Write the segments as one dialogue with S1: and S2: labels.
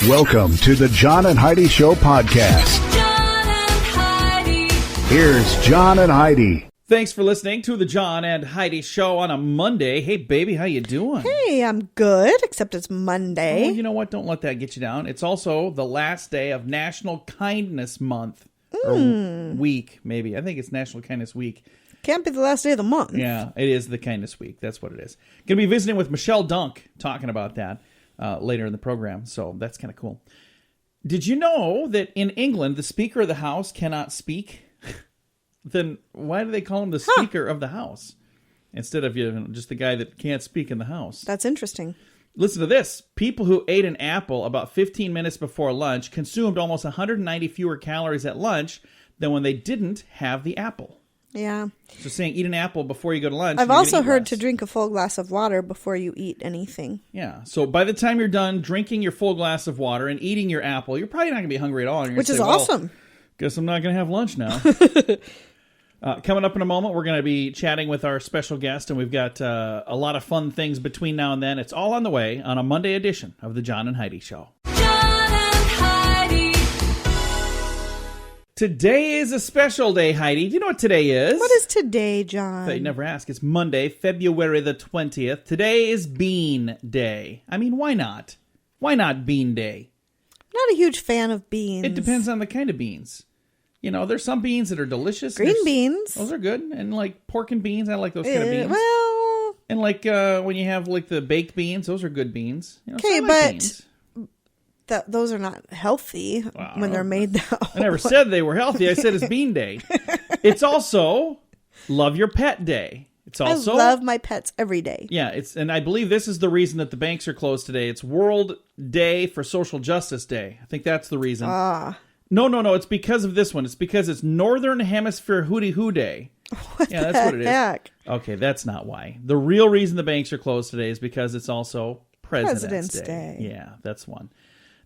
S1: Welcome to the John and Heidi Show podcast.
S2: John and Heidi.
S1: Here's John and Heidi.
S3: Thanks for listening to the John and Heidi Show on a Monday. Hey, baby, how you doing?
S4: Hey, I'm good, except it's Monday.
S3: Oh, you know what? Don't let that get you down. It's also the last day of National Kindness Month. Or week, maybe. I think it's National Kindness Week.
S4: Can't be the last day of the month.
S3: Yeah, it is the Kindness Week. That's what it is. Going to be visiting with Michelle Dunk, talking about that later in the program. So that's kind of cool. Did you know that in England, the Speaker of the House cannot speak? Then why do they call him the Speaker of the House instead of just the guy that can't speak in the House?
S4: That's interesting.
S3: Listen to this. People who ate an apple about 15 minutes before lunch consumed almost 190 fewer calories at lunch than when they didn't have the apple.
S4: Yeah.
S3: So saying eat an apple before you go to lunch.
S4: I've also heard to drink a full glass of water before you eat anything.
S3: Yeah. So by the time you're done drinking your full glass of water and eating your apple, you're probably not going to be hungry at all.
S4: Which is awesome.
S3: Guess I'm not going to have lunch now. Coming up in a moment, we're going to be chatting with our special guest, and we've got a lot of fun things between now and then. It's all on the way on a Monday edition of the John and Heidi Show.
S2: John and Heidi.
S3: Today is a special day, Heidi. Do you know what today is?
S4: What is today, John?
S3: They never ask. It's Monday, February the 20th. Today is Bean Day. I mean, why not? Why not Bean Day?
S4: Not a huge fan of beans.
S3: It depends on the kind of beans. You know, there's some beans that are delicious.
S4: Green beans.
S3: Those are good. And like pork and beans, I like those kind of beans.
S4: Well.
S3: And like when you have like the baked beans, those are good beans. You know,
S4: Okay,
S3: so I like
S4: but
S3: beans.
S4: Those are not healthy when they're made that way.
S3: I never said they were healthy. I said it's Bean Day. It's also Love Your Pet Day. It's also
S4: I love my pets every day.
S3: Yeah, and I believe this is the reason that the banks are closed today. It's World Day for Social Justice Day. I think that's the reason. No. It's because of this one. It's because it's Northern Hemisphere Hootie Hoo Day. That's what it is.
S4: Heck?
S3: Okay, that's not why. The real reason the banks are closed today is because it's also President's Day. Yeah, that's one.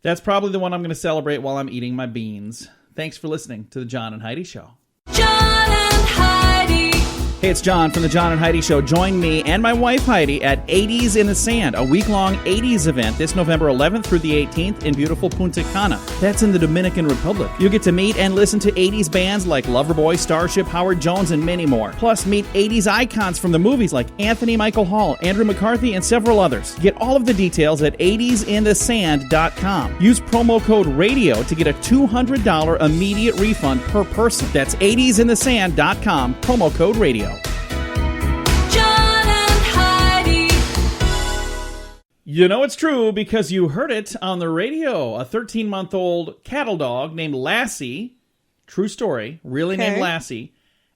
S3: That's probably the one I'm going to celebrate while I'm eating my beans. Thanks for listening to the John and Heidi Show.
S2: John and Heidi.
S3: Hey, it's John from the John and Heidi Show. Join me and my wife Heidi at 80s in the Sand, a week-long 80s event this November 11th through the 18th in beautiful Punta Cana. That's in the Dominican Republic. You'll get to meet and listen to 80s bands like Loverboy, Starship, Howard Jones, and many more. Plus, meet 80s icons from the movies like Anthony Michael Hall, Andrew McCarthy, and several others. Get all of the details at 80sinthesand.com. Use promo code RADIO to get a $200 immediate refund per person. That's 80sinthesand.com, promo code RADIO.
S2: John and Heidi.
S3: You know it's true because you heard it on the radio. A 13-month-old cattle dog named Lassie, true story, really named Lassie,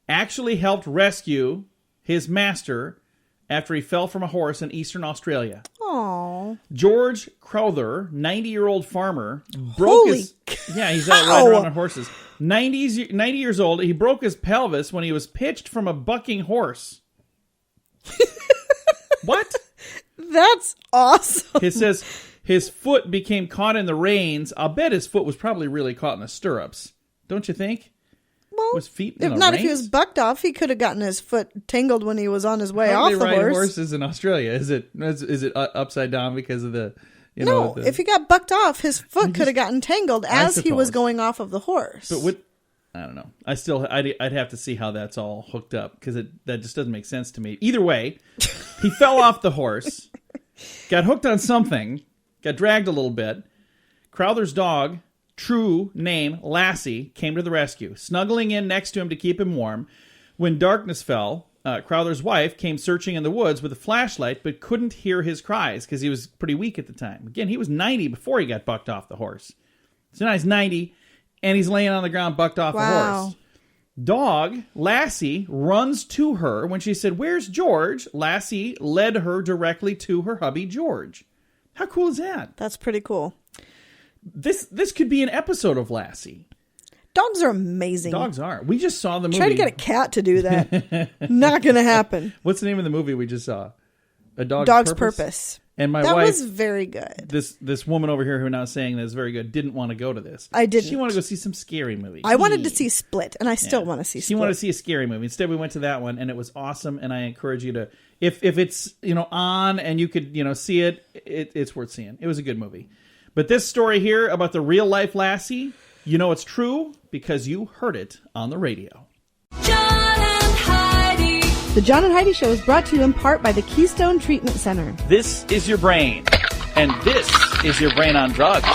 S3: actually helped rescue his master after he fell from a horse in eastern Australia.
S4: Aww.
S3: George Crowther, 90-year-old farmer, broke his... Yeah, he's out riding around on horses. 90 years old, he broke his pelvis when he was pitched from a bucking horse. What?
S4: That's awesome.
S3: It says his foot became caught in the reins. I'll bet his foot was probably really caught in the stirrups. Don't you think?
S4: Well,
S3: Was feet in the
S4: if
S3: reins?
S4: he was bucked off, he could have gotten his foot tangled when he was on his way
S3: How
S4: off
S3: do
S4: the
S3: they ride
S4: horse.
S3: horses in Australia? Is it upside down because of the...
S4: No, if he got bucked off, his foot could have gotten tangled as he was
S3: suppose.
S4: going off of the horse.
S3: But I don't know. I'd have to see how that's all hooked up because that just doesn't make sense to me. Either way, he fell off the horse, got hooked on something, got dragged a little bit. Crowther's dog, true name Lassie, came to the rescue, snuggling in next to him to keep him warm. When darkness fell, Crowther's wife came searching in the woods with a flashlight, but couldn't hear his cries because he was pretty weak at the time. Again, he was 90 before he got bucked off the horse. So now he's 90, and he's laying on the ground bucked off the horse. Dog, Lassie, runs to her. When she said, "Where's George?" Lassie led her directly to her hubby, George. How cool is that?
S4: That's pretty cool.
S3: This could be an episode of Lassie.
S4: Dogs are amazing.
S3: Dogs are. We just saw the movie.
S4: Try to get a cat to do that. Not going to happen.
S3: What's the name of the movie we just saw? A
S4: Dog's Purpose.
S3: And my
S4: that
S3: wife,
S4: was very good.
S3: This woman over here who now is saying that is very good, didn't want to go to this.
S4: I didn't.
S3: She wanted to go see some scary movie.
S4: I wanted to see Split, and I still want to see Split.
S3: She wanted to see a scary movie. Instead, we went to that one, and it was awesome. And I encourage you to, if it's on and you could see it, it's worth seeing. It was a good movie. But this story here about the real-life lassie, you know it's true because you heard it on the radio.
S2: John and Heidi.
S4: The John and Heidi Show is brought to you in part by the Keystone Treatment Center.
S3: This is your brain, and this is your brain on drugs.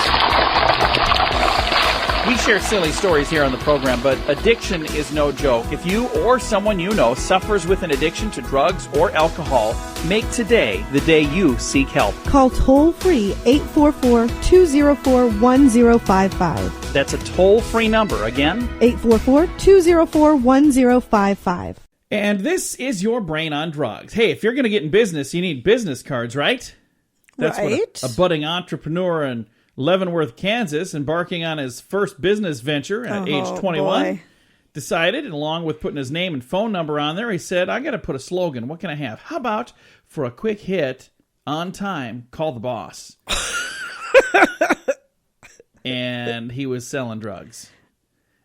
S3: We share silly stories here on the program, but addiction is no joke. If you or someone you know suffers with an addiction to drugs or alcohol, make today the day you seek help.
S4: Call toll-free 844-204-1055.
S3: That's a toll-free number. Again,
S4: 844-204-1055.
S3: and this is your brain on drugs. Hey, if you're going to get in business, you need business cards, right? That's
S4: Right.
S3: what a budding entrepreneur in Leavenworth, Kansas, embarking on his first business venture at age 21,
S4: boy.
S3: decided, and along with putting his name and phone number on there, he said, I got to put a slogan. What can I have? How about for a quick hit on time, call the boss? And he was selling drugs.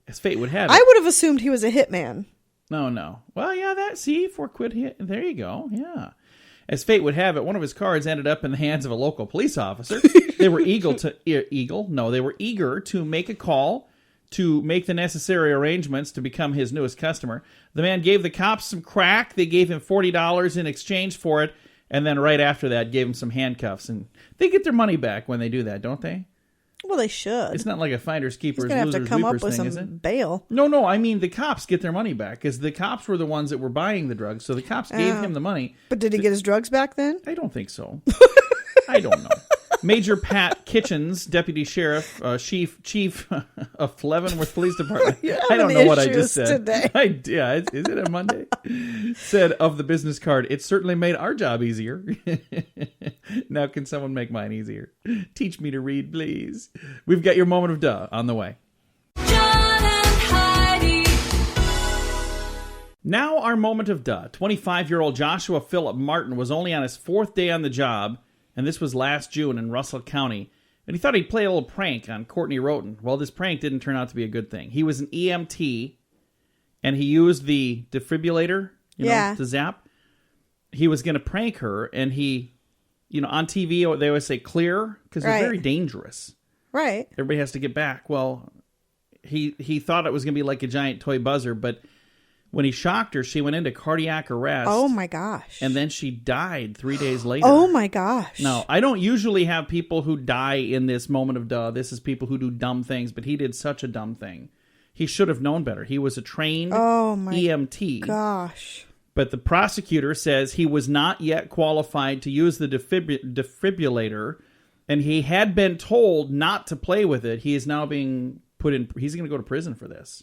S3: As fate would have it.
S4: I would have assumed he was a hitman.
S3: No. Well, yeah, for a quick hit. There you go. Yeah. As fate would have it, one of his cards ended up in the hands of a local police officer. They were they were eager to make a call to make the necessary arrangements to become his newest customer. The man gave the cops some crack. They gave him $40 in exchange for it, and then right after that gave him some handcuffs. And they get their money back when they do that, don't they?
S4: Well, they should.
S3: It's not like a finders
S4: He's
S3: keepers
S4: going to have
S3: losers
S4: to come up
S3: weepers
S4: with
S3: thing, is
S4: some
S3: it?
S4: bail.
S3: No, I mean the cops get their money back because the cops were the ones that were buying the drugs, so the cops gave him the money.
S4: But did he get his drugs back then?
S3: I don't think so. I don't know. Major Pat Kitchens, Deputy Sheriff, Chief of Leavenworth Police Department. I don't know what I just said.
S4: Today.
S3: Is it a Monday? Said of the business card, it certainly made our job easier. Now can someone make mine easier? Teach me to read, please. We've got your moment of duh on the way.
S2: John and Heidi.
S3: Now our moment of duh. 25-year-old Joshua Philip Martin was only on his fourth day on the job, and this was last June in Russell County, and he thought he'd play a little prank on Courtney Roten. Well, this prank didn't turn out to be a good thing. He was an EMT, and he used the defibrillator, to zap. He was going to prank her, and he, on TV, they always say clear, because they're very dangerous.
S4: Right.
S3: Everybody has to get back. Well, he thought it was going to be like a giant toy buzzer, but when he shocked her, she went into cardiac arrest.
S4: Oh, my gosh.
S3: And then she died 3 days later.
S4: Oh, my gosh.
S3: Now, I don't usually have people who die in this moment of duh. This is people who do dumb things, but he did such a dumb thing. He should have known better. He was a trained EMT.
S4: Gosh.
S3: But the prosecutor says he was not yet qualified to use the defibrillator, and he had been told not to play with it. He is now being put in. He's going to go to prison for this.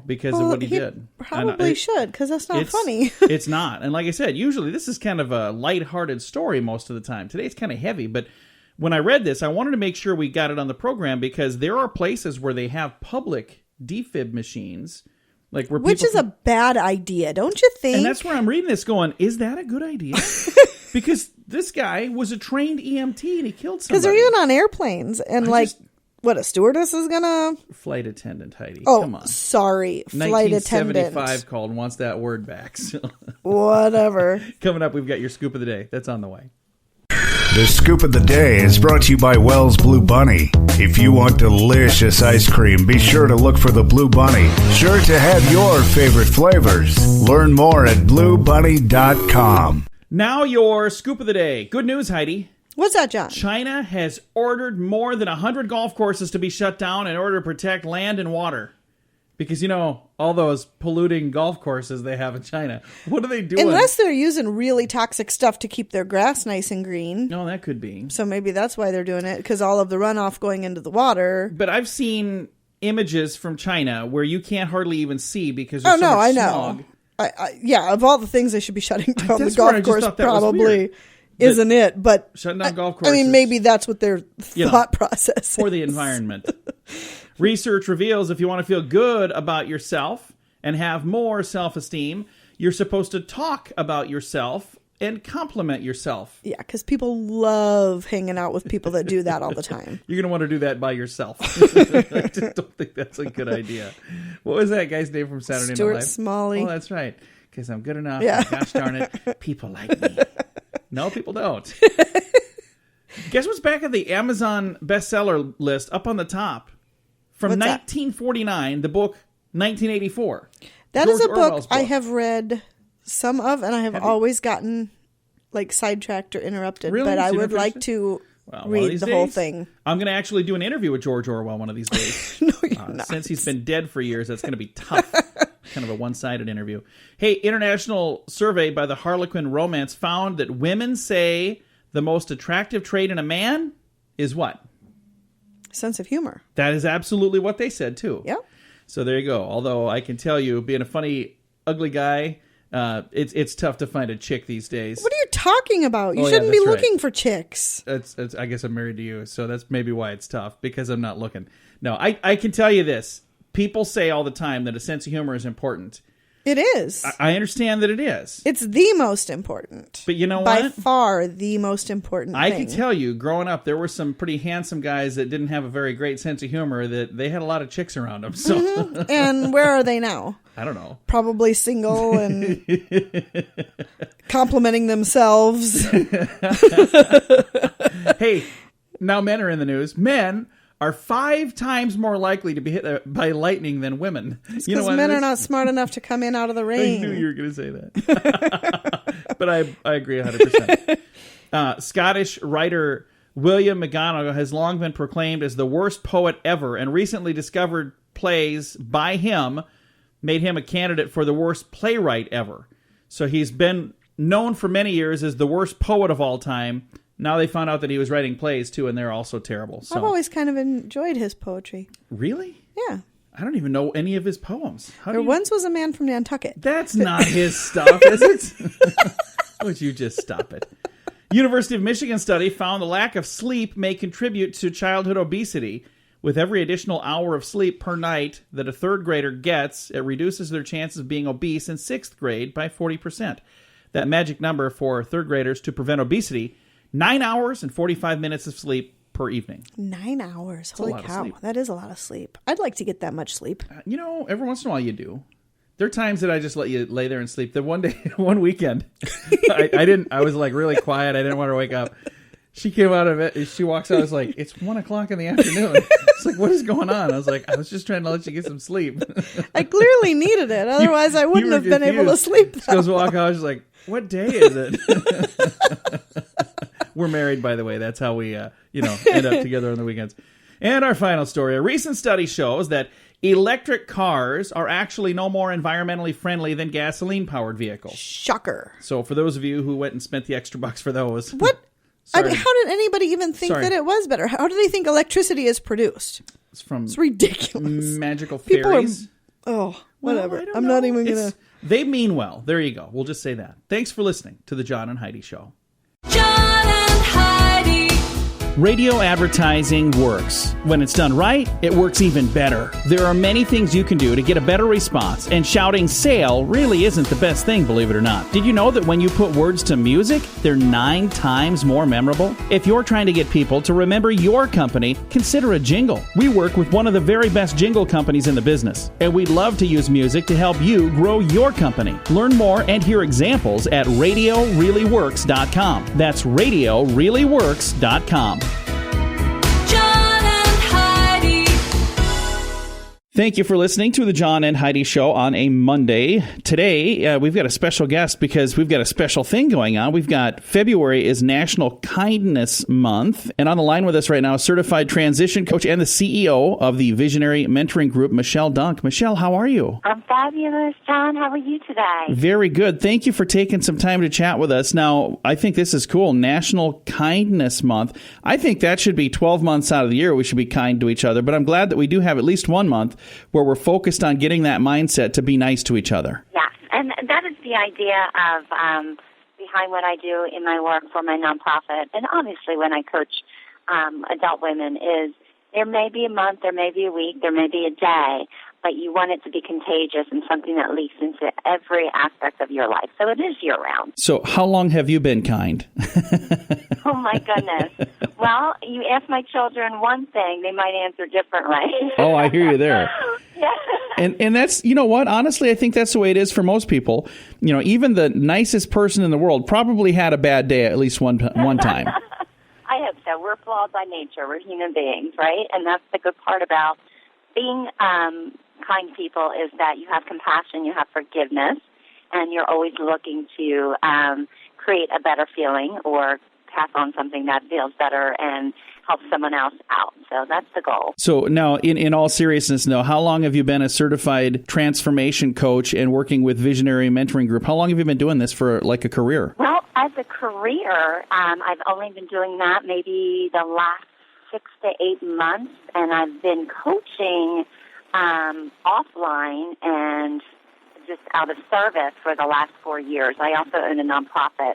S3: Because of what he did.
S4: Probably should, because that's not funny.
S3: It's not. And like I said, usually this is kind of a lighthearted story most of the time. Today it's kind of heavy, but when I read this, I wanted to make sure we got it on the program because there are places where they have public defib machines.
S4: Which is a bad idea, don't you think?
S3: And that's where I'm reading this going, is that a good idea? Because this guy was a trained EMT and he killed somebody.
S4: Because they're even on airplanes and what, a stewardess is gonna...
S3: Flight attendant, Heidi.
S4: Oh,
S3: come on.
S4: Sorry. Flight attendant.
S3: 1975 called and wants that word back. So.
S4: Whatever.
S3: Coming up, we've got your scoop of the day. That's on the way.
S1: The Scoop of the Day is brought to you by Wells Blue Bunny. If you want delicious ice cream, be sure to look for the Blue Bunny. Sure to have your favorite flavors. Learn more at bluebunny.com.
S3: Now your scoop of the day. Good news, Heidi.
S4: What's that, John?
S3: China has ordered more than 100 golf courses to be shut down in order to protect land and water. Because, all those polluting golf courses they have in China. What are they doing?
S4: Unless they're using really toxic stuff to keep their grass nice and green.
S3: No, that could be.
S4: So maybe that's why they're doing it, because all of the runoff going into the water.
S3: But I've seen images from China where you can't hardly even see because there's so much
S4: I
S3: smog.
S4: know. Of all the things they should be shutting down,
S3: That's
S4: the
S3: where I
S4: golf
S3: just
S4: course
S3: thought that was
S4: probably
S3: weird.
S4: isn't it. But
S3: shutting down golf courses.
S4: I mean, maybe that's what their thought process is.
S3: For the environment. Research reveals if you want to feel good about yourself and have more self-esteem, you're supposed to talk about yourself and compliment yourself.
S4: Yeah, because people love hanging out with people that do that all the time.
S3: You're going to want to do that by yourself. I just don't think that's a good idea. What was that guy's name from Saturday Night Live?
S4: Stuart Smalley.
S3: Oh, that's right. Because I'm good enough.
S4: Yeah.
S3: Gosh darn it. People like me. No, people don't. Guess what's back at the Amazon bestseller list up on the top? From
S4: What's that?
S3: 1949, the book 1984.
S4: That is a
S3: George Orwell's
S4: book I have read some of, and I have always gotten like sidetracked or interrupted.
S3: Really?
S4: But I
S3: You've
S4: would
S3: never
S4: like
S3: finished
S4: to
S3: Well, one of
S4: read
S3: these
S4: the whole
S3: days,
S4: thing.
S3: I'm going to actually do an interview with George Orwell one of these days.
S4: No, you're not.
S3: Since he's been dead for years, that's going to be tough. Kind of a one-sided interview. Hey, international survey by the Harlequin Romance found that women say the most attractive trait in a man is what?
S4: Sense of humor.
S3: That is absolutely what they said, too.
S4: Yep.
S3: So there you go. Although I can tell you, being a funny, ugly guy, it's tough to find a chick these days.
S4: What are you talking about? You
S3: Oh, yeah,
S4: shouldn't be
S3: that's right.
S4: looking for chicks.
S3: It's, I guess I'm married to you, so that's maybe why it's tough, because I'm not looking. No, I can tell you this. People say all the time that a sense of humor is important.
S4: It is.
S3: I understand that it is.
S4: It's the most important.
S3: But you know
S4: By
S3: what?
S4: far the most important
S3: I
S4: thing.
S3: can tell you, growing up, there were some pretty handsome guys that didn't have a very great sense of humor, that they had a lot of chicks around them. So
S4: And where are they now?
S3: I don't know.
S4: Probably single and complimenting themselves.
S3: Hey, now men are in the news. Men are 5 times more likely to be hit by lightning than women. You know
S4: Because
S3: what
S4: men
S3: it
S4: are
S3: is?
S4: not smart enough to come in out of the
S3: I
S4: rain.
S3: knew you were going to say that. But I agree 100%. Scottish writer William McGonagall has long been proclaimed as the worst poet ever, and recently discovered plays by him made him a candidate for the worst playwright ever. So he's been known for many years as the worst poet of all time. Now they found out that he was writing plays, too, and they're also terrible. So.
S4: I've always kind of enjoyed his poetry.
S3: Really?
S4: Yeah.
S3: I don't even know any of his poems. How do
S4: There
S3: you...
S4: once was a man from Nantucket.
S3: That's not his stuff, is it? Would you just stop it? University of Michigan study found the lack of sleep may contribute to childhood obesity. With every additional hour of sleep per night that a third grader gets, it reduces their chances of being obese in 6th grade by 40%. That magic number for third graders to prevent obesity, 9 hours and 45 minutes of sleep per evening.
S4: 9 hours.
S3: a
S4: Holy
S3: lot of
S4: cow.
S3: sleep.
S4: That is a lot of sleep. I'd like to get that much sleep.
S3: You know, every once in a while you do. There are times that I just let you lay there and sleep. The one weekend, I was like really quiet. I didn't want her to wake up. She came out of it. She walks out. I was like, it's 1:00 in the afternoon. It's like, what is going on? I was like, I was just trying to let you get some sleep.
S4: I clearly needed it. Otherwise, I wouldn't have been able to sleep.
S3: She goes walk out. She's like, what day is it? We're married, by the way. That's how we, end up together on the weekends. And our final story. A recent study shows that electric cars are actually no more environmentally friendly than gasoline-powered vehicles.
S4: Shocker.
S3: So for those of you who went and spent the extra bucks for those.
S4: What?
S3: Sorry.
S4: How did anybody even think
S3: Sorry.
S4: that it was better? How do they think electricity is produced?
S3: It's from
S4: It's ridiculous.
S3: magical
S4: People are-
S3: fairies.
S4: Oh,
S3: Well,
S4: whatever.
S3: I don't
S4: I'm not
S3: know.
S4: even going
S3: It's-
S4: to.
S3: They mean well. There you go. We'll just say that. Thanks for listening to the John and Heidi Show.
S2: John and Heidi.
S3: Radio advertising works. When it's done right, it works even better. There are many things you can do to get a better response, and shouting sale really isn't the best thing, believe it or not. Did you know that when you put words to music, they're 9 times more memorable? If you're trying to get people to remember your company, consider a jingle. We work with one of the very best jingle companies in the business, and we'd love to use music to help you grow your company. Learn more and hear examples at RadioReallyWorks.com. That's RadioReallyWorks.com.
S2: John and Heidi.
S3: Thank you for listening to the John and Heidi Show on a Monday. Today, we've got a special guest because we've got a special thing going on. We've got February is National Kindness Month. And on the line with us right now, certified transition coach and the CEO of the Visionary Mentoring Group, Michelle Dunk. Michelle, how are you?
S5: I'm fabulous, John. How are you today?
S3: Very good. Thank you for taking some time to chat with us. Now, I think this is cool. National Kindness Month. I think that should be 12 months out of the year. We should be kind to each other. But I'm glad that we do have at least 1 month where we're focused on getting that mindset to be nice to each other.
S5: Yes, and that is the idea of behind what I do in my work for my nonprofit, and obviously when I coach adult women, is there may be a month, there may be a week, there may be a day, but you want it to be contagious and something that leaks into every aspect of your life. So it is year-round.
S3: So how long have you been kind?
S5: Oh, my goodness. Well, you ask my children one thing, they might answer differently.
S3: Oh, I hear you there.
S5: Yeah.
S3: And that's, you know what, honestly, I think that's the way it is for most people. You know, even the nicest person in the world probably had a bad day at least one time.
S5: I have So we're flawed by nature. We're human beings, right? And that's the good part about being kind people is that you have compassion, you have forgiveness, and you're always looking to create a better feeling or pass on something that feels better and help someone else out. So that's the goal.
S3: So now, in all seriousness, now, how long have you been a certified transformation coach and working with Visionary Mentoring Group? How long have you been doing this for, like, a career?
S5: Well, as a career, I've only been doing that maybe the last 6 to 8 months, and I've been coaching offline and just out of service for the last 4 years. I also own a nonprofit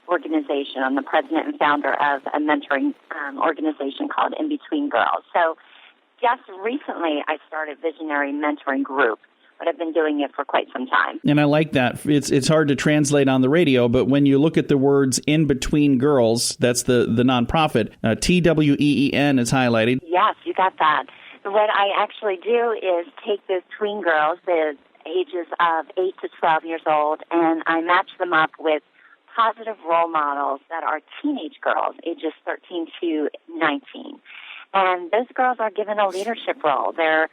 S5: organization. I'm the president and founder of a mentoring organization called In Between Girls. So just recently I started Visionary Mentoring Group, but I've been doing it for quite some time.
S3: And I like that. It's hard to translate on the radio, but when you look at the words In Between Girls, that's the nonprofit, TWEEN is highlighted.
S5: Yes, you got that. What I actually do is take those tween girls, the ages of 8 to 12 years old, and I match them up with positive role models that are teenage girls, ages 13 to 19. And those girls are given a leadership role. They're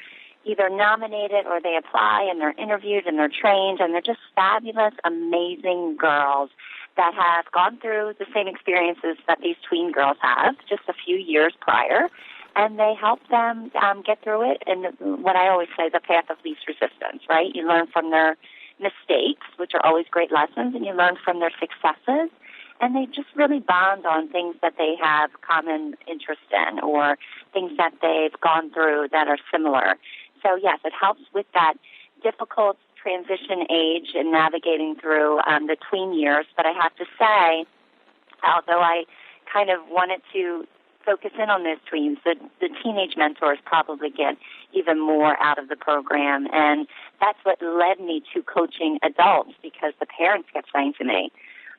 S5: either nominated or they apply and they're interviewed and they're trained, and they're just fabulous, amazing girls that have gone through the same experiences that these tween girls have just a few years prior, and they help them get through it. And what I always say, the path of least resistance, right? You learn from their mistakes, which are always great lessons, and you learn from their successes, and they just really bond on things that they have common interest in or things that they've gone through that are similar. So, yes, it helps with that difficult transition age and navigating through the tween years. But I have to say, although I kind of wanted to focus in on those tweens, the teenage mentors probably get even more out of the program. And that's what led me to coaching adults, because the parents kept saying to me,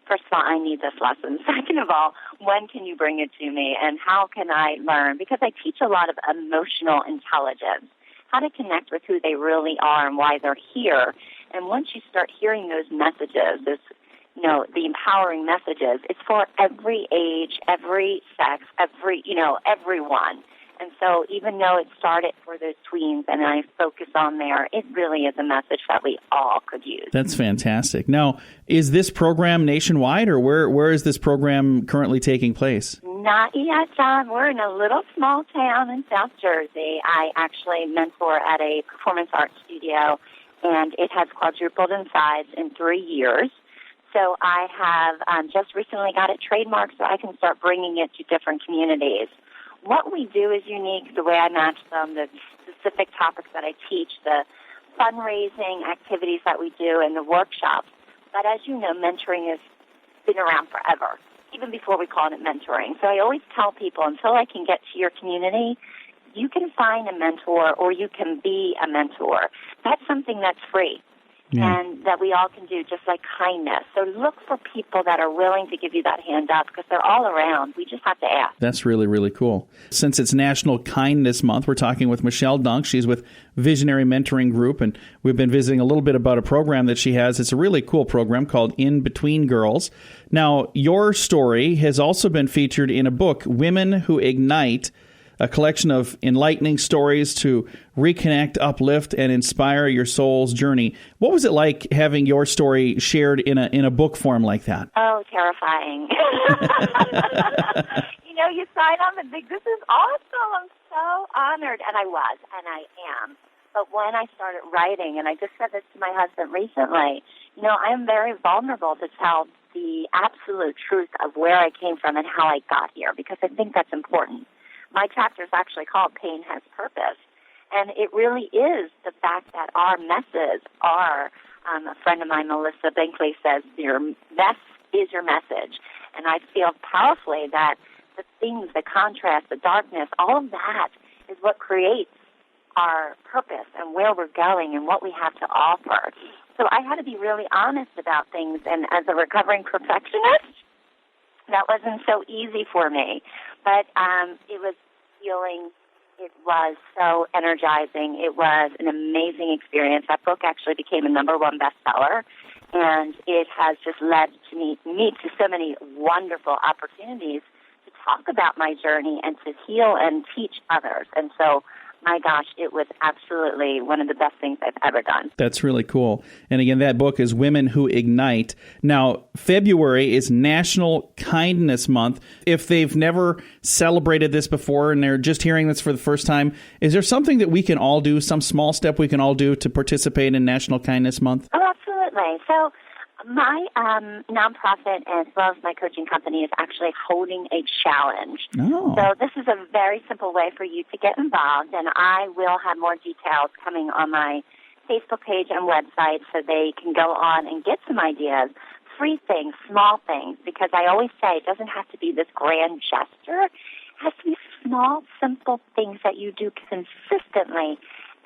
S5: first of all, I need this lesson. Second of all, when can you bring it to me, and how can I learn? Because I teach a lot of emotional intelligence, how to connect with who they really are and why they're here. And once you start hearing those messages, the empowering messages, it's for every age, every sex, everyone. And so even though it started for those tweens and I focus on there, it really is a message that we all could use.
S3: That's fantastic. Now, is this program nationwide, or where is this program currently taking place?
S5: Not yet, John. We're in a little small town in South Jersey. I actually mentor at a performance art studio, and it has quadrupled in size in 3 years. So I have just recently got it trademarked so I can start bringing it to different communities. What we do is unique, the way I match them, the specific topics that I teach, the fundraising activities that we do, and the workshops. But as you know, mentoring has been around forever, even before we called it mentoring. So I always tell people, until I can get to your community, you can find a mentor or you can be a mentor. That's something that's free.
S3: Yeah.
S5: And that we all can do, just like kindness. So look for people that are willing to give you that hand up, because they're all around. We just have to ask.
S3: That's really, really cool. Since it's National Kindness Month, we're talking with Michelle Dunk. She's with Visionary Mentoring Group, and we've been visiting a little bit about a program that she has. It's a really cool program called In Between Girls. Now, your story has also been featured in a book, Women Who Ignite, a collection of enlightening stories to reconnect, uplift, and inspire your soul's journey. What was it like having your story shared in a book form like that?
S5: Oh, terrifying. You sign on the big, this is awesome. I'm so honored. And I was, and I am. But when I started writing, and I just said this to my husband recently, I am very vulnerable to tell the absolute truth of where I came from and how I got here, because I think that's important. My chapter is actually called Pain Has Purpose, and it really is the fact that our messes are, a friend of mine, Melissa Binkley, says, your mess is your message. And I feel powerfully that the things, the contrast, the darkness, all of that is what creates our purpose and where we're going and what we have to offer. So I had to be really honest about things, and as a recovering perfectionist, that wasn't so easy for me. But it was healing. It was so energizing. It was an amazing experience. That book actually became a #1 bestseller, and it has just led to me to so many wonderful opportunities to talk about my journey and to heal and teach others. And so, my gosh, it was absolutely one of the best things I've ever done.
S3: That's really cool. And again, that book is Women Who Ignite. Now, February is National Kindness Month. If they've never celebrated this before and they're just hearing this for the first time, is there something that we can all do, some small step we can all do to participate in National Kindness Month?
S5: Oh, absolutely. So my nonprofit, as well as my coaching company, is actually holding a challenge.
S3: Oh.
S5: So this is a very simple way for you to get involved, and I will have more details coming on my Facebook page and website so they can go on and get some ideas, free things, small things, because I always say it doesn't have to be this grand gesture. It has to be small, simple things that you do consistently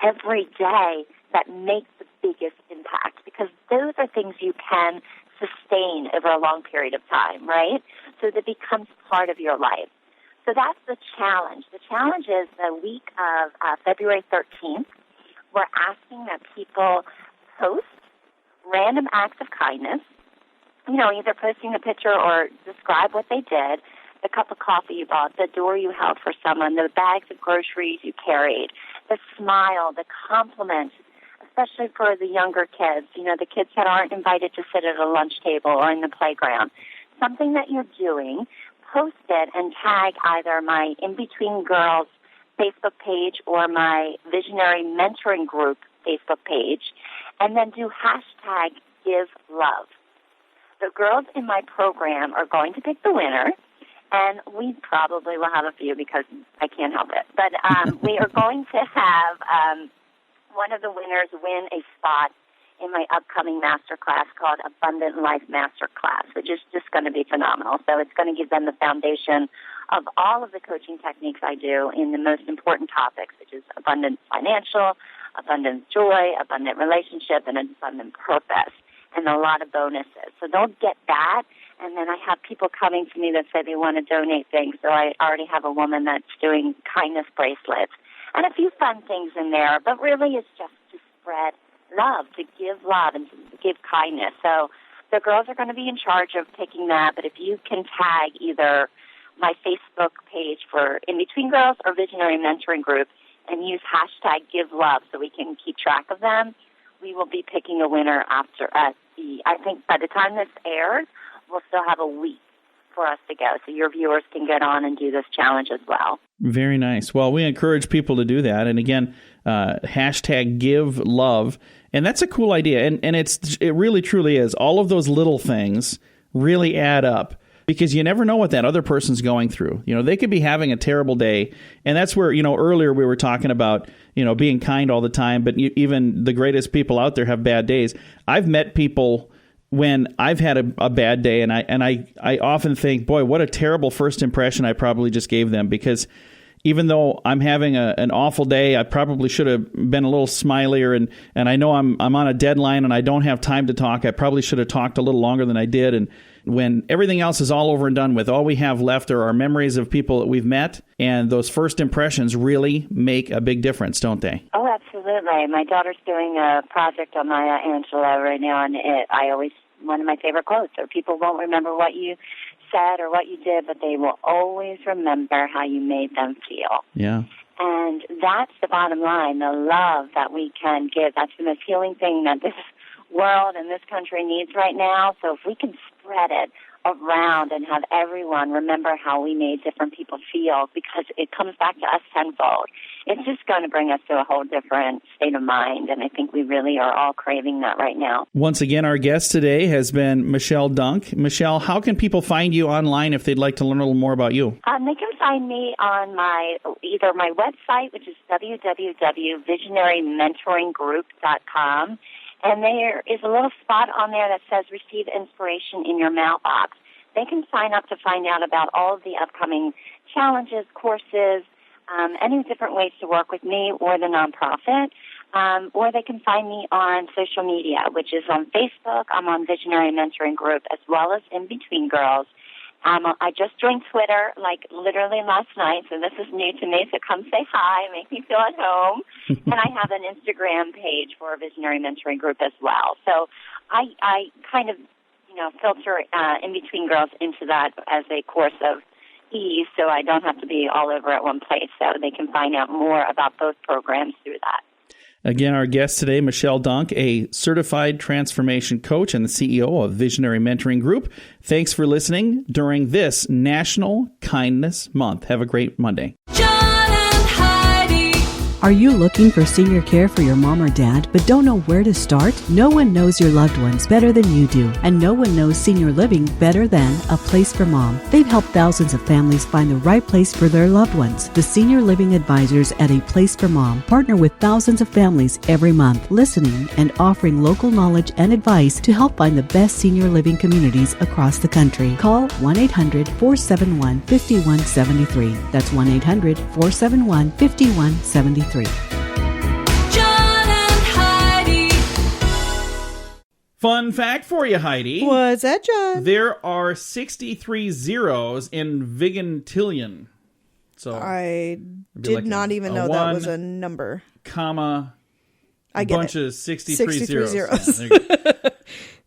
S5: every day that make the biggest impact, because those are things you can sustain over a long period of time, right? So that becomes part of your life. So that's the challenge. The challenge is the week of February 13th. We're asking that people post random acts of kindness, either posting a picture or describe what they did, the cup of coffee you bought, the door you held for someone, the bags of groceries you carried, the smile, the compliment, especially for the younger kids, the kids that aren't invited to sit at a lunch table or in the playground. Something that you're doing, post it and tag either my In Between Girls Facebook page or my Visionary Mentoring Group Facebook page, and then do hashtag Give Love. The girls in my program are going to pick the winner, and we probably will have a few because I can't help it. But we are going to have one of the winners win a spot in my upcoming masterclass called Abundant Life Masterclass, which is just going to be phenomenal. So it's going to give them the foundation of all of the coaching techniques I do in the most important topics, which is abundant financial, abundant joy, abundant relationship, and abundant purpose, and a lot of bonuses. So they'll get that. And then I have people coming to me that say they want to donate things. So I already have a woman that's doing kindness bracelets and a few fun things in there. But really it's just to spread love, to give love and to give kindness. So the girls are going to be in charge of taking that. But if you can tag either my Facebook page for In Between Girls or Visionary Mentoring Group and use hashtag Give Love so we can keep track of them, we will be picking a winner after I think by the time this airs, we'll still have a week for us to go. So your viewers can get on and do this challenge as well.
S3: Very nice. Well, we encourage people to do that. And again, hashtag Give Love. And that's a cool idea. And it really truly is. All of those little things really add up, because you never know what that other person's going through. They could be having a terrible day. And that's where, earlier we were talking about, being kind all the time. But even the greatest people out there have bad days. I've met people when I've had a bad day, and I often think, boy, what a terrible first impression I probably just gave them, because even though I'm having an awful day, I probably should have been a little smilier, and I know I'm on a deadline and I don't have time to talk. I probably should have talked a little longer than I did. And when everything else is all over and done with, all we have left are our memories of people that we've met, and those first impressions really make a big difference, don't they?
S5: Oh, absolutely. My daughter's doing a project on Maya Angelou right now, and one of my favorite quotes are, people won't remember what you said or what you did, but they will always remember how you made them feel.
S3: Yeah.
S5: And that's the bottom line, the love that we can give. That's the most healing thing that this world and this country needs right now. So if we can spread it around and have everyone remember how we made different people feel, because it comes back to us tenfold, it's just going to bring us to a whole different state of mind. And I think we really are all craving that right now.
S3: Once again, our guest today has been Michelle Dunk. Michelle, how can people find you online if they'd like to learn a little more about you?
S5: They can find me on either my website, which is www.visionarymentoringgroup.com. And there is a little spot on there that says Receive Inspiration in Your Mailbox. They can sign up to find out about all of the upcoming challenges, courses, any different ways to work with me or the nonprofit. Or they can find me on social media, which is on Facebook. I'm on Visionary Mentoring Group, as well as In Between Girls. I just joined Twitter, literally last night, so this is new to me, so come say hi, make me feel at home. And I have an Instagram page for a Visionary Mentoring Group as well. So I kind of, filter In Between Girls into that as a course of, ease, so I don't have to be all over at one place. So they can find out more about both programs through that.
S3: Again, our guest today, Michelle Dunk, a certified transformation coach and the CEO of Visionary Mentoring Group. Thanks for listening during this National Kindness Month. Have a great Monday.
S2: John and Heidi.
S6: Are you looking for senior care for your mom or dad but don't know where to start? No one knows your loved ones better than you do, and no one knows senior living better than A Place for Mom. They've helped thousands of families find the right place for their loved ones. The Senior Living Advisors at A Place for Mom partner with thousands of families every month, listening and offering local knowledge and advice to help find the best senior living communities across the country. Call 1-800-471-5173. That's 1-800-471-5173.
S2: John and Heidi.
S3: Fun fact for you, Heidi.
S4: What's that, John?
S3: There are 63 zeros in vigintillion. So
S4: I
S3: be
S4: did
S3: like
S4: not even know that was a number.
S3: comma,
S4: I
S3: a
S4: get
S3: bunch
S4: it.
S3: of 63 zeros.
S4: zeros.
S3: Yeah, there you go.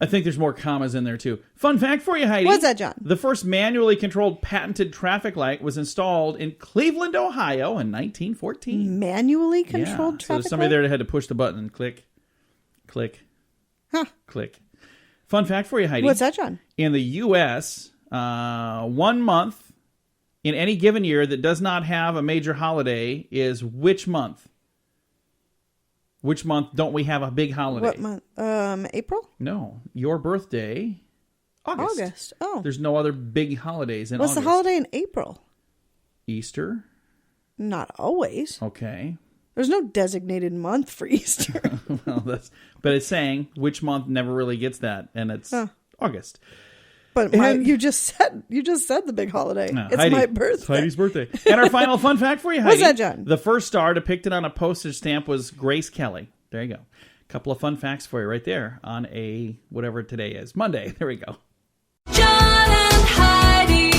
S3: I think there's more commas in there, too. Fun fact for you, Heidi.
S4: What's that, John?
S3: The first manually controlled patented traffic light was installed in Cleveland, Ohio in 1914.
S4: Manually controlled
S3: So
S4: traffic
S3: there's somebody
S4: light?
S3: there that had to push the button and click, click,
S4: Huh.
S3: click. Fun fact for you, Heidi.
S4: What's that, John?
S3: In the U.S., 1 month in any given year that does not have a major holiday is which month? Which month don't we have a big holiday?
S4: What month? April?
S3: No, your birthday, August.
S4: August. Oh.
S3: There's no other big holidays in
S4: What's
S3: August.
S4: the holiday in April?
S3: Easter.
S4: Not always.
S3: Okay.
S4: There's no designated month for Easter.
S3: Well, but it's saying which month never really gets that, and it's August.
S4: But you just said the big holiday. It's
S3: Heidi.
S4: my
S3: It's
S4: birthday.
S3: Heidi's birthday. And our final fun fact for you, Heidi.
S4: What's that, John?
S3: The first star depicted on a postage stamp was Grace Kelly. There you go. A couple of fun facts for you right there on a whatever today is. Monday. There we go.
S2: John and Heidi.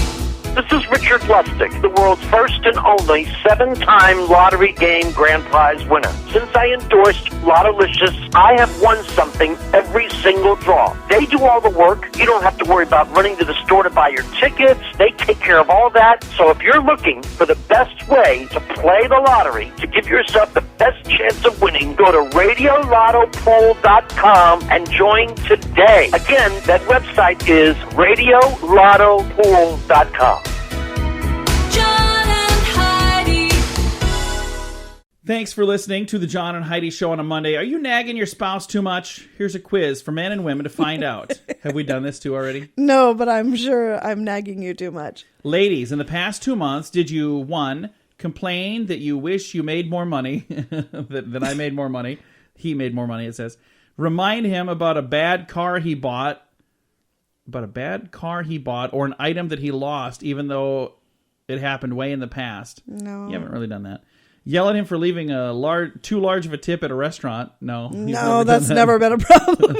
S7: This is Richard Lustig, the world's first and only 7-time lottery game grand prize winner. Since I endorsed Lottolicious, I have won something every single draw. They do all the work. You don't have to worry about running to the store to buy your tickets. They take care of all that. So if you're looking for the best way to play the lottery, to give yourself the best chance of winning, go to RadioLottoPool.com and join today. Again, that website is RadioLottoPool.com.
S2: John and Heidi.
S3: Thanks for listening to the John and Heidi Show on a Monday. Are you nagging your spouse too much? Here's a quiz for men and women to find out. Have we done this too already?
S4: No, but I'm sure I'm nagging you too much.
S3: Ladies, in the past 2 months, did you, 1, complain that you wish you made more money, that I made more money, he made more money, it says, remind him about a bad car he bought, or an item that he lost, even though it happened way in the past?
S4: No.
S3: You haven't really done that. Yell at him for leaving too large of a tip at a restaurant. No. he's
S4: No,
S3: never done
S4: that's
S3: that.
S4: never been a problem.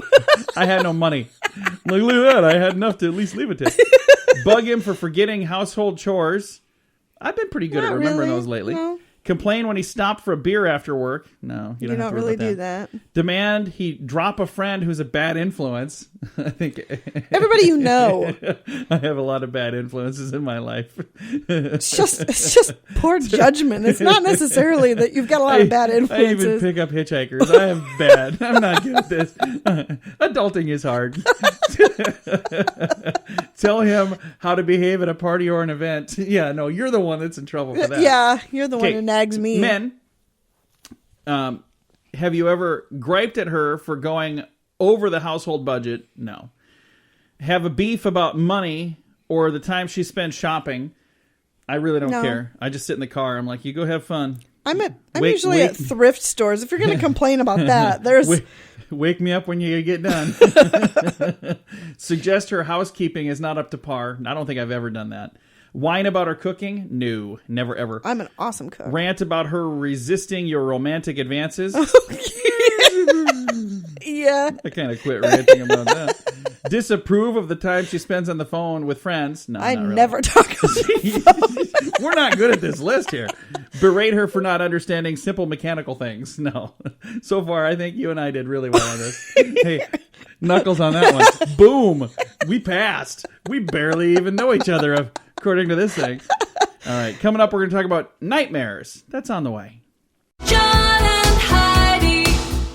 S3: I had no money. I'm like, look at that. I had enough to at least leave a tip. Bug him for forgetting household chores. I've been pretty good at
S4: Not
S3: remembering
S4: really,
S3: those lately.
S4: no.
S3: Complain when he stopped for a beer after work. No, you
S4: You
S3: don't have
S4: don't
S3: to worry
S4: really
S3: about
S4: do that.
S3: Demand he drop a friend who's a bad influence. I think
S4: Everybody you know.
S3: I have a lot of bad influences in my life.
S4: It's just poor judgment. It's not necessarily that you've got a lot of bad
S3: I even
S4: influences.
S3: pick up hitchhikers. I am bad. I'm not good at this. Adulting is hard. Tell him how to behave at a party or an event. Yeah, no, you're the one that's in trouble for that.
S4: Yeah, you're the one
S3: Okay,
S4: who nags me.
S3: Men, have you ever griped at her for going over the household budget? No. Have a beef about money or the time she spends shopping? I really don't
S4: No.
S3: care. I just sit in the car. I'm like, you go have fun.
S4: I'm
S3: Wake-
S4: usually at
S3: wake-
S4: thrift stores. If you're going to complain about that, there's
S3: Wake me up when you get done. Suggest her housekeeping is not up to par. I don't think I've ever done that. Whine about her cooking? No, never ever.
S4: I'm an awesome cook.
S3: Rant about her resisting your romantic advances?
S4: Yeah.
S3: I kind of quit ranting about that. Disapprove of the time she spends on the phone with friends? No,
S4: I
S3: not really.
S4: never talk about
S3: We're not good at this list here. Berate her for not understanding simple mechanical things? No. So far, I think you and I did really well on this. Hey, knuckles on that one. Boom. We passed. We barely even know each other. according to this thing. All right, coming up, we're going to talk about nightmares. That's on the way.
S2: John and Heidi.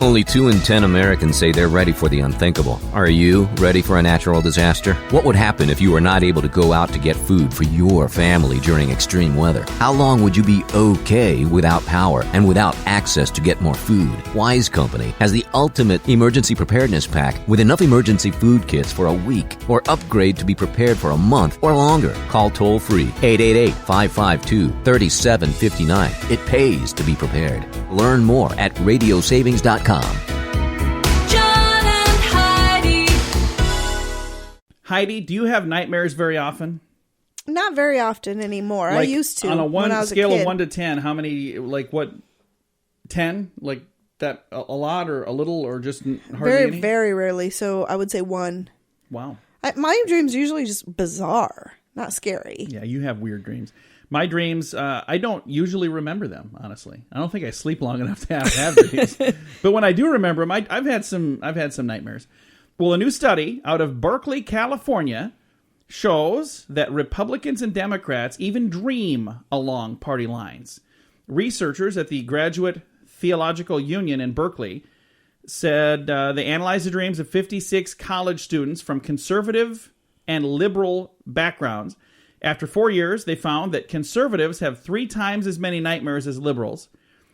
S8: Only 2 in 10 Americans say they're ready for the unthinkable. Are you ready for a natural disaster? What would happen if you were not able to go out to get food for your family during extreme weather? How long would you be okay without power and without access to get more food? Wise Company has the ultimate emergency preparedness pack with enough emergency food kits for a week, or upgrade to be prepared for a month or longer. Call toll-free 888-552-3759. It pays to be prepared. Learn more at radiosavings.com.
S2: John and Heidi.
S3: Heidi, do you have nightmares very often?
S4: Not very often anymore. I used to.
S3: On a
S4: when I was
S3: scale
S4: a kid.
S3: of 1 to 10, how many, like what, 10? Like that a lot or a little or just hardly
S4: Very,
S3: any?
S4: very rarely. So I would say 1.
S3: Wow.
S4: My dreams are usually just bizarre, not scary.
S3: Yeah, you have weird dreams. My dreams, I don't usually remember them, honestly. I don't think I sleep long enough to have dreams. But when I do remember them, I've had some nightmares. Well, a new study out of Berkeley, California, shows that Republicans and Democrats even dream along party lines. Researchers at the Graduate Theological Union in Berkeley said they analyzed the dreams of 56 college students from conservative and liberal backgrounds. After 4 years, they found that conservatives have 3 times as many nightmares as liberals.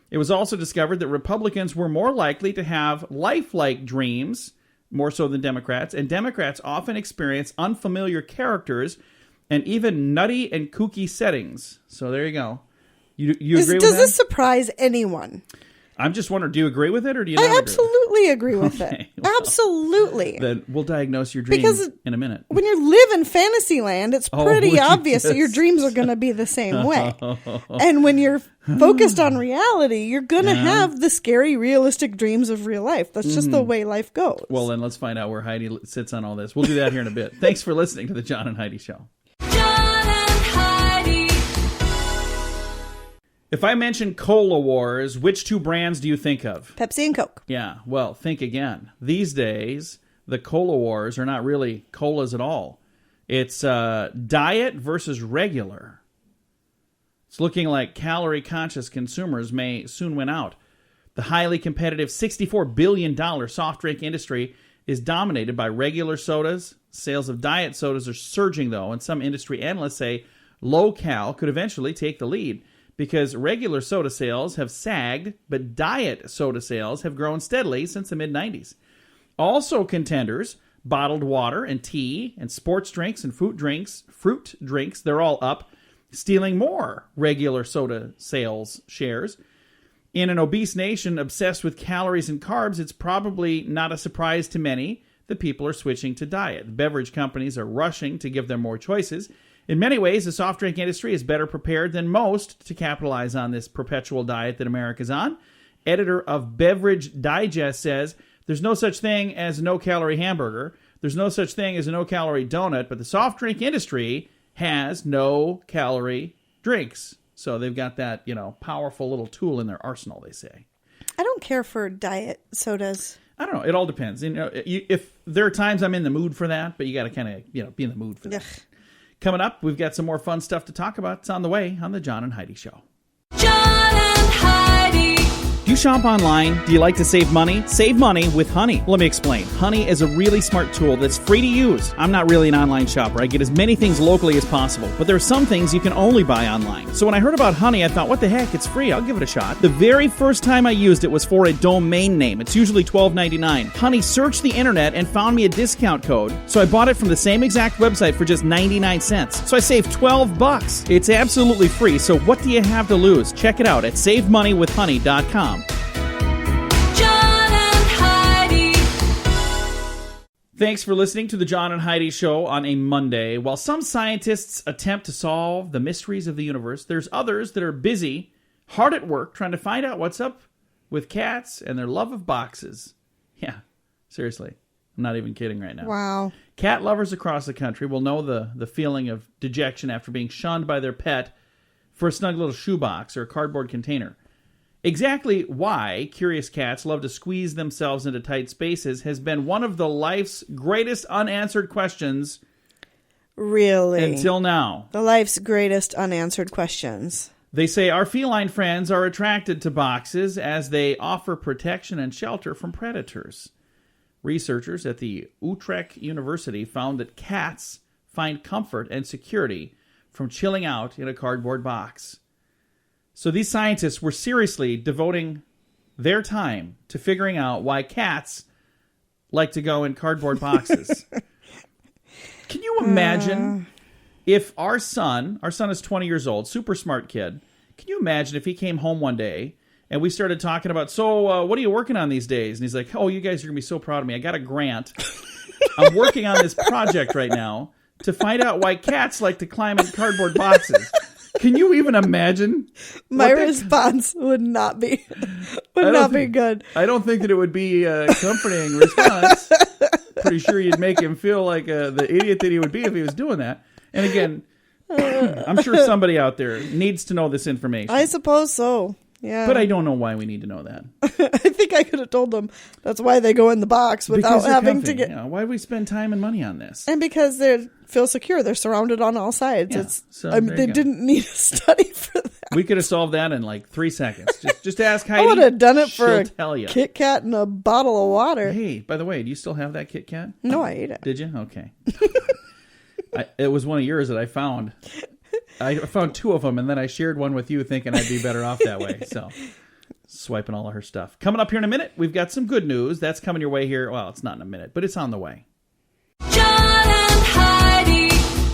S3: It was also discovered that Republicans were more likely to have lifelike dreams, more so than Democrats, and Democrats often experience unfamiliar characters and even nutty and kooky settings. So there you go. You agree with that?
S4: Does this surprise anyone?
S3: I'm just wondering, do you agree with it or do you not
S4: I
S3: agree with
S4: absolutely agree with
S3: Okay,
S4: it.
S3: well,
S4: absolutely.
S3: it? Then we'll diagnose your dream
S4: Because
S3: in a minute.
S4: When you live in fantasy land, it's pretty
S3: would you
S4: obvious that your
S3: just-
S4: dreams are going to be the same way. And when you're focused on reality, you're going to have the scary, realistic dreams of real life. That's just the way life goes.
S3: Well, then let's find out where Heidi sits on all this. We'll do that here in a bit. Thanks for listening to the John and Heidi Show.
S2: John and Heidi.
S3: If I mention Cola Wars, which 2 brands do you think of?
S4: Pepsi and Coke.
S3: Yeah, well, think again. These days, the Cola Wars are not really colas at all. It's diet versus regular. It's looking like calorie-conscious consumers may soon win out. The highly competitive $64 billion soft drink industry is dominated by regular sodas. Sales of diet sodas are surging, though, and some industry analysts say low-cal could eventually take the lead, because regular soda sales have sagged, but diet soda sales have grown steadily since the mid-90s. Also contenders, bottled water and tea and sports drinks and fruit drinks, they're all up, stealing more regular soda sales shares. In an obese nation obsessed with calories and carbs, it's probably not a surprise to many that people are switching to diet. Beverage companies are rushing to give them more choices. In many ways, the soft drink industry is better prepared than most to capitalize on this perpetual diet that America's on. Editor of Beverage Digest says, there's no such thing as a no-calorie hamburger. There's no such thing as a no-calorie donut, but the soft drink industry has no-calorie drinks. So they've got that, powerful little tool in their arsenal, they say.
S4: I don't care for diet sodas.
S3: I don't know. It all depends. If there are times I'm in the mood for that, but you got to kind of, be in the mood for that.
S4: Ugh.
S3: Coming up, we've got some more fun stuff to talk about. It's on the way on the John and Heidi Show.
S2: John and Heidi.
S3: Do you shop online? Do you like to save money? Save money with Honey. Let me explain. Honey is a really smart tool that's free to use. I'm not really an online shopper. I get as many things locally as possible, but there are some things you can only buy online. So when I heard about Honey, I thought, what the heck? It's free. I'll give it a shot. The very first time I used it was for a domain name. It's usually $12.99. Honey searched the internet and found me a discount code, so I bought it from the same exact website for just 99 cents. So I saved $12. It's absolutely free, so what do you have to lose? Check it out at SaveMoneyWithHoney.com.
S2: John and Heidi.
S3: Thanks for listening to the John and Heidi Show on a Monday. While some scientists attempt to solve the mysteries of the universe, there's others that are busy, hard at work, trying to find out what's up with cats and their love of boxes. Yeah, seriously. I'm not even kidding right now.
S4: Wow.
S3: Cat lovers across the country will know the feeling of dejection after being shunned by their pet for a snug little shoebox or a cardboard container. Exactly why curious cats love to squeeze themselves into tight spaces has been one of the life's greatest unanswered questions
S4: Really?
S3: Until now.
S4: The life's greatest unanswered questions.
S3: They say our feline friends are attracted to boxes as they offer protection and shelter from predators. Researchers at the Utrecht University found that cats find comfort and security from chilling out in a cardboard box. So these scientists were seriously devoting their time to figuring out why cats like to go in cardboard boxes. Can you imagine if our son is 20 years old, super smart kid. Can you imagine if he came home one day and we started talking about, what are you working on these days? And he's like, oh, you guys are going to be so proud of me. I got a grant. I'm working on this project right now to find out why cats like to climb in cardboard boxes. Can you even imagine?
S4: My response would not be good.
S3: I don't think that it would be a comforting response. Pretty sure you'd make him feel like the idiot that he would be if he was doing that. And again, I'm sure somebody out there needs to know this information.
S4: I suppose so. Yeah.
S3: But I don't know why we need to know that.
S4: I think I could have told them that's why they go in the box without having to get...
S3: Yeah, why do we spend time and money on this?
S4: And because they feel secure. They're surrounded on all sides.
S3: Yeah,
S4: they didn't need a study for that.
S3: We could have solved that in like 3 seconds. Just ask Heidi.
S4: I would have done it for a
S3: tell you.
S4: Kit Kat and a bottle of water.
S3: Hey, by the way, do you still have that Kit Kat?
S4: No, I ate it.
S3: Did you? Okay. It was one of yours that I found. I found 2 of them, and then I shared one with you thinking I'd be better off that way. So, swiping all of her stuff. Coming up here in a minute, we've got some good news. That's coming your way here. Well, it's not in a minute, but it's on the way.
S2: John and Heidi.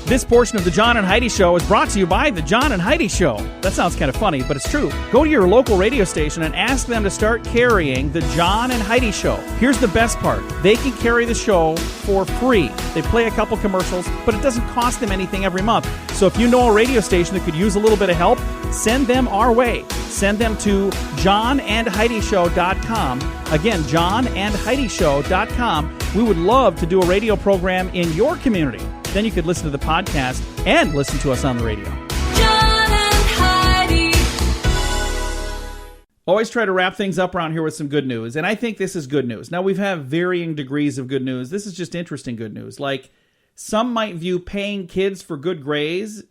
S3: This portion of the John and Heidi Show is brought to you by the John and Heidi Show. That sounds kind of funny, but it's true. Go to your local radio station and ask them to start carrying the John and Heidi Show. Here's the best part. They can carry the show for free. They play a couple commercials, but it doesn't cost them anything every month. So if you know a radio station that could use a little bit of help, send them our way. Send them to johnandheidishow.com. Again, johnandheidishow.com. We would love to do a radio program in your community. Then you could listen to the podcast and listen to us on the radio.
S2: John and Heidi.
S3: Always try to wrap things up around here with some good news, and I think this is good news. Now, we've had varying degrees of good news. This is just interesting good news. Like, some might view paying kids for good grades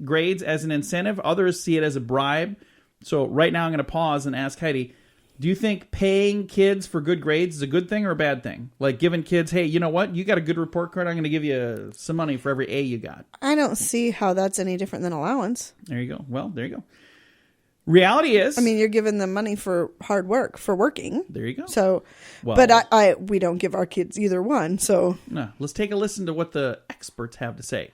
S3: as an incentive. Others see it as a bribe. So right now I'm going to pause and ask Heidi, do you think paying kids for good grades is a good thing or a bad thing? Like giving kids, hey, you know what? You got a good report card. I'm going to give you some money for every A you got.
S4: I don't see how that's any different than allowance.
S3: There you go. Well, there you go. Reality is...
S4: I mean, you're giving them money for hard work, for working.
S3: There you go.
S4: So,
S3: well,
S4: but we don't give our kids either one, so...
S3: No, let's take a listen to what the experts have to say.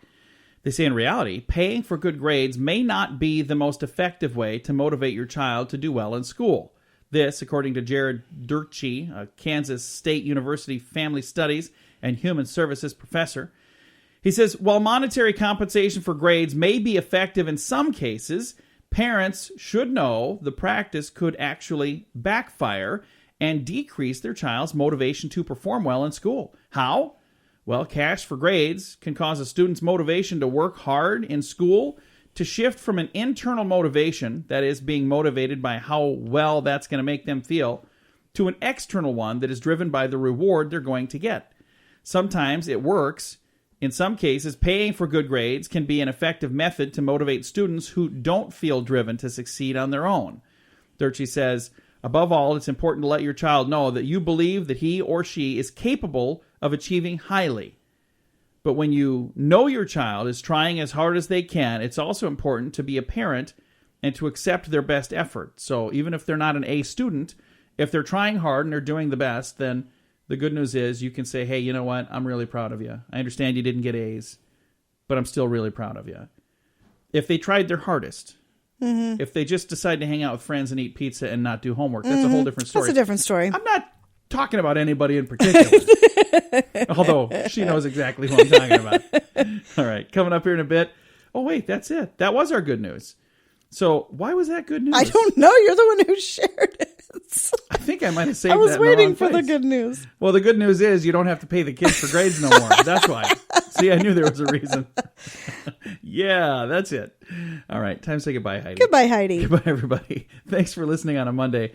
S3: They say in reality, paying for good grades may not be the most effective way to motivate your child to do well in school. This, according to Jared Durkee, a Kansas State University Family Studies and Human Services professor. He says, while monetary compensation for grades may be effective in some cases, parents should know the practice could actually backfire and decrease their child's motivation to perform well in school. How? Well, cash for grades can cause a student's motivation to work hard in school to shift from an internal motivation, that is, being motivated by how well that's going to make them feel, to an external one that is driven by the reward they're going to get. Sometimes it works. In some cases, paying for good grades can be an effective method to motivate students who don't feel driven to succeed on their own. Durkee says, above all, it's important to let your child know that you believe that he or she is capable of achieving highly. But when you know your child is trying as hard as they can, it's also important to be a parent and to accept their best effort. So even if they're not an A student, if they're trying hard and they're doing the best, then the good news is you can say, hey, you know what? I'm really proud of you. I understand you didn't get A's, but I'm still really proud of you. If they tried their hardest, if they just decide to hang out with friends and eat pizza and not do homework, that's a whole different story.
S4: That's a different story.
S3: I'm not talking about anybody in particular. Although she knows exactly who I'm talking about. All right, coming up here in a bit. Oh, wait, that's it. That was our good news. So why was that good news?
S4: I don't know. You're the one who shared it.
S3: I think I might have saved that.
S4: I was
S3: in the
S4: waiting
S3: wrong
S4: for the
S3: place.
S4: good news.
S3: Well, the good news is you don't have to pay the kids for grades no more. That's why. See, I knew there was a reason. Yeah, that's it. All right, time to say goodbye, Heidi.
S4: Goodbye, Heidi.
S3: Goodbye, everybody. Thanks for listening on a Monday.